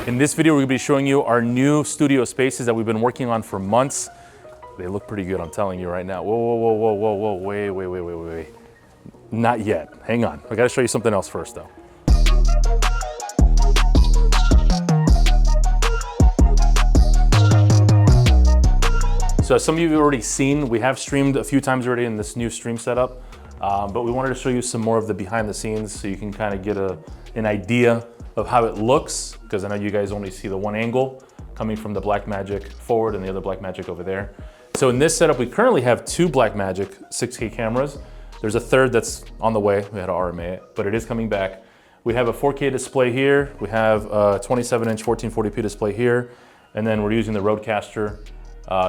In this video, we're gonna be showing you our new studio spaces that we've been working on for months. They look pretty good, I'm telling you right now. Whoa, wait. Not yet, hang on. I gotta show you something else first though. So as some of you have already seen, we have streamed a few times already in this new stream setup, but we wanted to show you some more of the behind the scenes so you can kind of get an idea of how it looks, because I know you guys only see the one angle coming from the Blackmagic forward and the other Blackmagic over there. So in this setup, we currently have two Blackmagic 6K cameras. There's a third that's on the way. We had to RMA it, but it is coming back. We have a 4K display here. We have a 27-inch 1440p display here. And then we're using the Rodecaster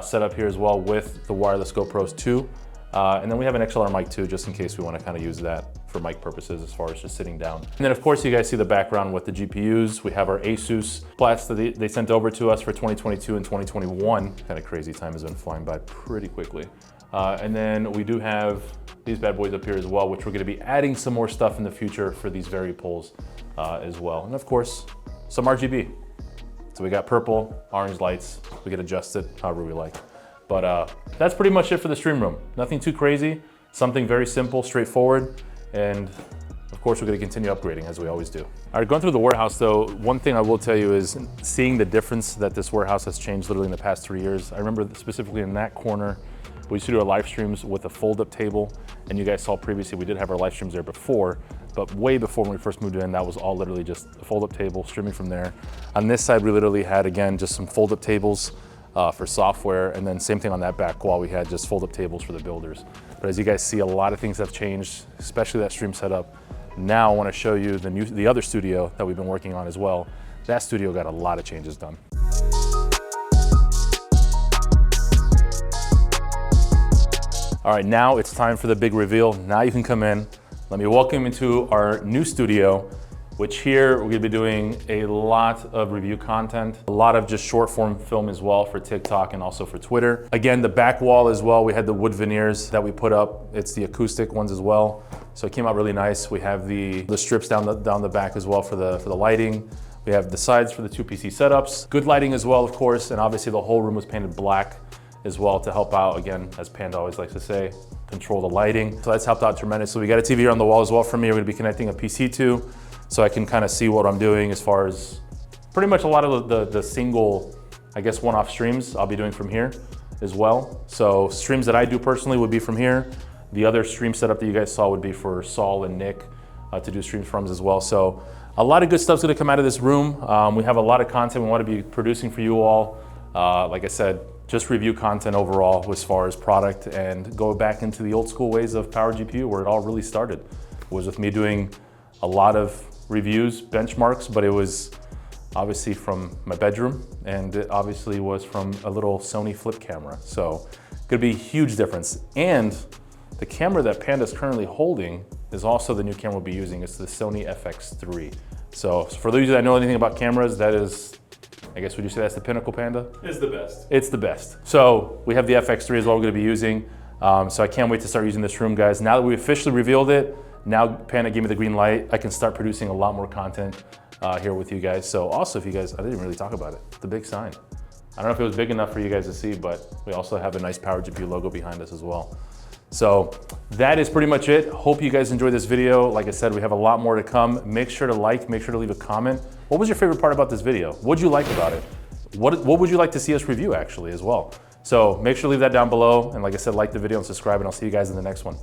setup here as well with the wireless GoPros 2. And then we have an XLR mic too, just in case we want to kind of use that for mic purposes as far as just sitting down. And then of course you guys see the background with the GPUs. We have our Asus Plats that they sent over to us for 2022 and 2021. Kind of crazy, time has been flying by pretty quickly. And then we do have these bad boys up here as well, which we're going to be adding some more stuff in the future for these Vari poles as well. And of course, some RGB. So we got purple, orange lights. We get adjusted however we like. But that's pretty much it for the stream room. Nothing too crazy, something very simple, straightforward. And of course, we're gonna continue upgrading as we always do. All right, going through the warehouse though, one thing I will tell you is seeing the difference that this warehouse has changed literally in the past 3 years. I remember specifically in that corner, we used to do our live streams with a fold-up table. And you guys saw previously, we did have our live streams there before, but way before when we first moved in, that was all literally just a fold-up table, streaming from there. On this side, we literally had, again, just some fold-up tables for software, and then same thing on that back wall, we had just fold-up tables for the builders. But as you guys see, a lot of things have changed, especially that stream setup. Now I want to show you the other studio that we've been working on as well. That studio got a lot of changes done. All right, now it's time for the big reveal. Now you can come in. Let me welcome you into our new studio, which here we're gonna be doing a lot of review content, a lot of just short form film as well for TikTok and also for Twitter. Again, the back wall as well, we had the wood veneers that we put up. It's the acoustic ones as well. So it came out really nice. We have the strips down the back as well for the lighting. We have the sides for the two PC setups. Good lighting as well, of course, and obviously the whole room was painted black as well to help out, again, as Panda always likes to say, control the lighting. So that's helped out tremendously. We got a TV here on the wall as well for me. We're gonna be connecting a PC to, so I can kind of see what I'm doing as far as pretty much a lot of the single, I guess, one-off streams I'll be doing from here as well. So streams that I do personally would be from here. The other stream setup that you guys saw would be for Saul and Nick to do streams from as well. So a lot of good stuff's gonna come out of this room. We have a lot of content we want to be producing for you all. Like I said, just review content overall as far as product and go back into the old school ways of PowerGPU where it all really started. It was with me doing a lot of reviews, benchmarks, but it was obviously from my bedroom and it obviously was from a little Sony flip camera. So could be a huge difference. And the camera that Panda's currently holding is also the new camera we'll be using. It's the Sony FX3. So for those of you that know anything about cameras, that is, I guess, would you say that's the pinnacle, Panda? It's the best. It's the best. So we have the FX3 as well we're gonna be using. So I can't wait to start using this room, guys. Now that we officially revealed it, now Panda gave me the green light, I can start producing a lot more content here with you guys. So also, if you guys, I didn't really talk about it, the big sign. I don't know if it was big enough for you guys to see, but we also have a nice PowerGPU logo behind us as well. So that is pretty much it. Hope you guys enjoyed this video. Like I said, we have a lot more to come. Make sure to like, make sure to leave a comment. What was your favorite part about this video? What did you like about it? What would you like to see us review actually as well? So make sure to leave that down below. And like I said, like the video and subscribe, and I'll see you guys in the next one.